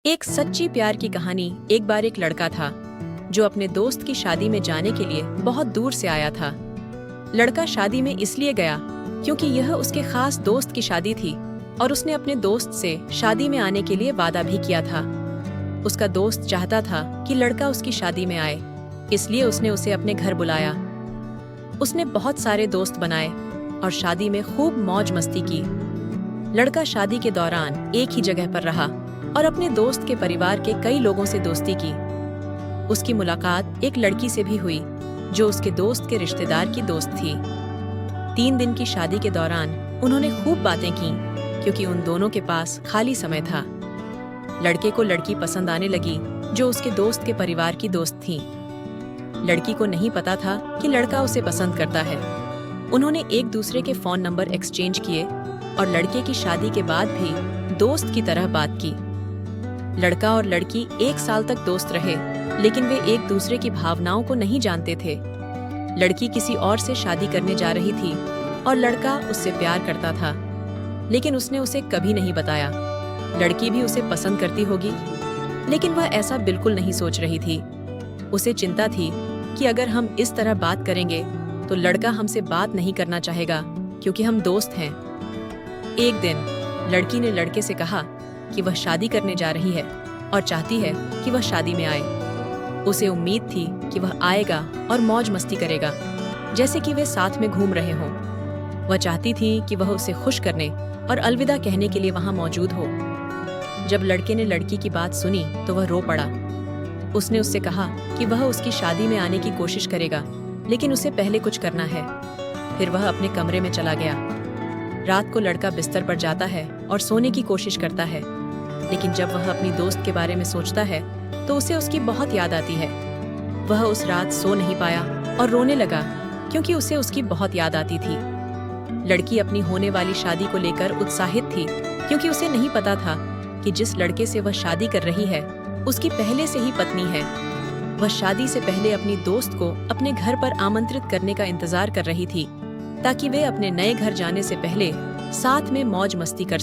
एक सच्ची प्यार की कहानी। एक बार एक लड़का था जो अपने दोस्त की शादी में जाने के लिए बहुत दूर से आया था। लड़का शादी में इसलिए गया क्योंकि यह उसके खास दोस्त की शादी थी और उसने अपने दोस्त से शादी में आने के लिए वादा भी किया था। उसका दोस्त चाहता था कि लड़का उसकी शादी में आए, इसलिए उसने उसे अपने घर बुलाया। उसने बहुत सारे दोस्त बनाए और शादी में खूब मौज मस्ती की। लड़का शादी के दौरान एक ही जगह पर रहा और अपने दोस्त के परिवार के कई लोगों से दोस्ती की। उसकी मुलाकात एक लड़की से भी हुई जो उसके दोस्त के रिश्तेदार की दोस्त थी। 3 दिन की शादी के दौरान उन्होंने खूब बातें की क्योंकि उन दोनों के पास खाली समय था। लड़के को लड़की पसंद आने लगी जो उसके दोस्त के परिवार की दोस्त थी। लड़की को नहीं पता था कि लड़का उसे पसंद करता है। उन्होंने एक दूसरे के फोन नंबर एक्सचेंज किए और लड़के की शादी के बाद भी दोस्त की तरह बात की। लड़का और लड़की 1 साल तक दोस्त रहे, लेकिन वे एक दूसरे की भावनाओं को नहीं जानते थे। लड़की किसी और से शादी करने जा रही थी और लड़का उससे प्यार करता था, लेकिन उसने उसे कभी नहीं बताया। लड़की भी उसे पसंद करती होगी, लेकिन वह ऐसा बिल्कुल नहीं सोच रही थी। उसे चिंता थी कि अगर हम इस तरह बात करेंगे तो लड़का हमसे बात नहीं करना चाहेगा क्योंकि हम दोस्त हैं। एक दिन लड़की ने लड़के से कहा कि वह शादी करने जा रही है और चाहती है कि वह शादी में आए। उसे उम्मीद थी कि वह आएगा और मौज मस्ती करेगा, जैसे कि वे साथ में घूम रहे हों। वह चाहती थी कि वह उसे खुश करने और अलविदा कहने के लिए वहां मौजूद हो। जब लड़के ने लड़की की बात सुनी तो वह रो पड़ा। उसने उससे कहा कि वह उसकी शादी में आने की कोशिश करेगा, लेकिन उसे पहले कुछ करना है। फिर वह अपने कमरे में चला गया। रात को लड़का बिस्तर पर जाता है और सोने की कोशिश करता है, लेकिन जब वह अपनी दोस्त के बारे में सोचता है तो उसे उसकी बहुत याद आती है। वह उस रात सो नहीं पाया और रोने लगा क्योंकि उसे उसकी बहुत याद आती थी। लड़की अपनी होने वाली शादी को लेकर उत्साहित थी क्योंकि उसे नहीं पता था कि जिस लड़के से वह शादी कर रही है उसकी पहले से ही पत्नी है। वह शादी से पहले अपनी दोस्त को अपने घर पर आमंत्रित करने का इंतजार कर रही थी ताकि वे अपने नए घर जाने से पहले साथ में मौज मस्ती कर